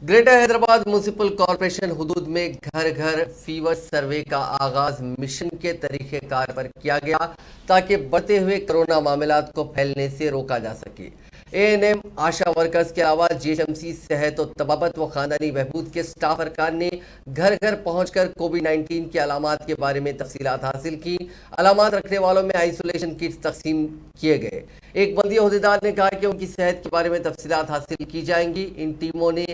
Greater Hyderabad municipal corporation हुदूद में घर घर फीवर सर्वे का आगाज मिशन के तरीक़ेकार पर किया गया ताकि बढ़ते हुए कोरोना मामलात को फैलने से रोका जा सके। एएनएम आशा वर्कर्स के अलावा जीएचएमसी सेहत और तबाबत व खानदानी बहबूद के स्टाफ अरकान ने घर घर पहुंचकर कोविड-19 के अलामात के बारे में तफसीलात हासिल की। अलामात रखने वालों में आइसोलेशन किट्स तकसीम किए गए। एक बल्दिया अहदेदार ने कहा कि उनकी सेहत के बारे में तफसीलात हासिल की जाएंगी। इन टीमों ने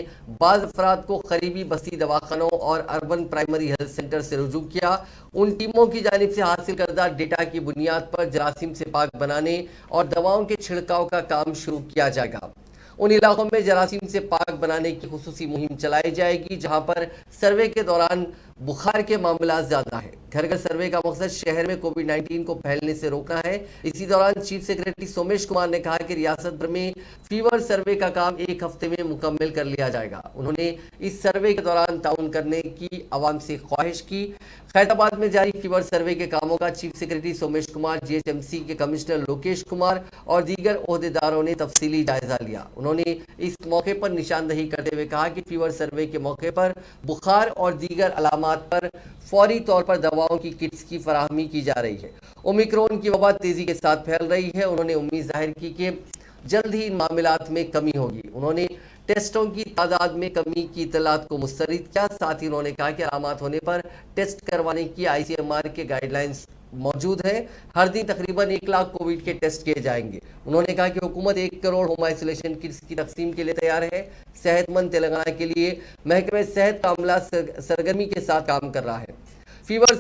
बाज़ अफराद को करीबी बस्ती दवाखानों और अर्बन प्राइमरी हेल्थ सेंटर से रुजू किया। उन टीमों की जानिब से हासिल करदा डेटा की बुनियाद पर जरासीम से पाक बनाने और दवाओं के छिड़काव का काम शुरू किया जाएगा। उन इलाकों में जरासीम से पाक बनाने की खुसूसी मुहिम चलाई जाएगी जहां पर सर्वे के दौरान बुखार के मामला ज्यादा है। घर घर सर्वे का मकसद शहर में कोविड-19 को फैलने से रोकना है। इसी दौरान चीफ सेक्रेटरी सोमेश कुमार ने कहा कि रियासत भर में फीवर सर्वे का काम एक हफ्ते में मुकम्मल कर लिया जाएगा। उन्होंने इस सर्वे के दौरान ताउन करने की आवाम से ख्वाहिश की। खैराबाद में जारी फीवर सर्वे के कामों का chief secretary Somesh Kumar, GHMC के कमिश्नर लोकेश कुमार और दीगर ओहदेदारों ने तफसीली जायजा लिया। उन्होंने इस मौके पर निशानदही करते हुए कहा कि फीवर सर्वे के मौके पर बुखार और दीगर अलामात पर फौरी तौर पर दवाओं की किट्स की फराहमी की जा रही है। ओमिक्रॉन की वबा तेजी के साथ फैल रही है। उन्होंने उम्मीद जाहिर की कि जल्द ही इन मामलात में कमी होगी। उन्होंने टेस्टों की तादाद में कमी की इतलात को मुस्तरद किया। साथ ही उन्होंने कहा कि अलामात होने पर टेस्ट करवाने की आईसीएमआर के गाइडलाइंस मौजूद है। हर दिन तकरीबन 1 लाख कोविड के टेस्ट किए जाएंगे। उन्होंने कहा कि हुकूमत 1 करोड़ होम आइसोलेशन किट्स की तकसीम के लिए तैयार है। सेहतमंद तेलंगाना के लिए महकमे सेहत का अमला सरगर्मी के साथ काम कर रहा है। फीवर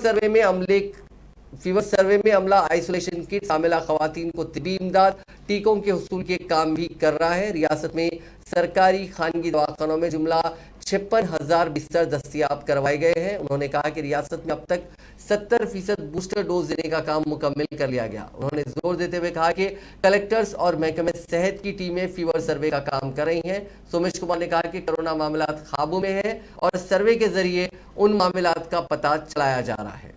सर्वे में अमला आइसोलेशन किट शामिल खवातीन को तिबी इमदाद, टीकों के हुसूल के काम भी कर रहा है। रियासत में सरकारी खानगी दवाखानों में जुमला 56,000 बिस्तर दस्तियाब करवाए गए हैं। उन्होंने कहा कि रियासत में अब तक 70% बूस्टर डोज देने का काम मुकम्मल कर लिया गया। उन्होंने जोर देते हुए कहा कि कलेक्टर्स और महकमे सेहत की टीमें फीवर सर्वे का काम कर रही हैं। सोमेश कुमार ने कहा कि कोरोना मामलात काबू में है और सर्वे के जरिए उन मामलात का पता चलाया जा रहा है।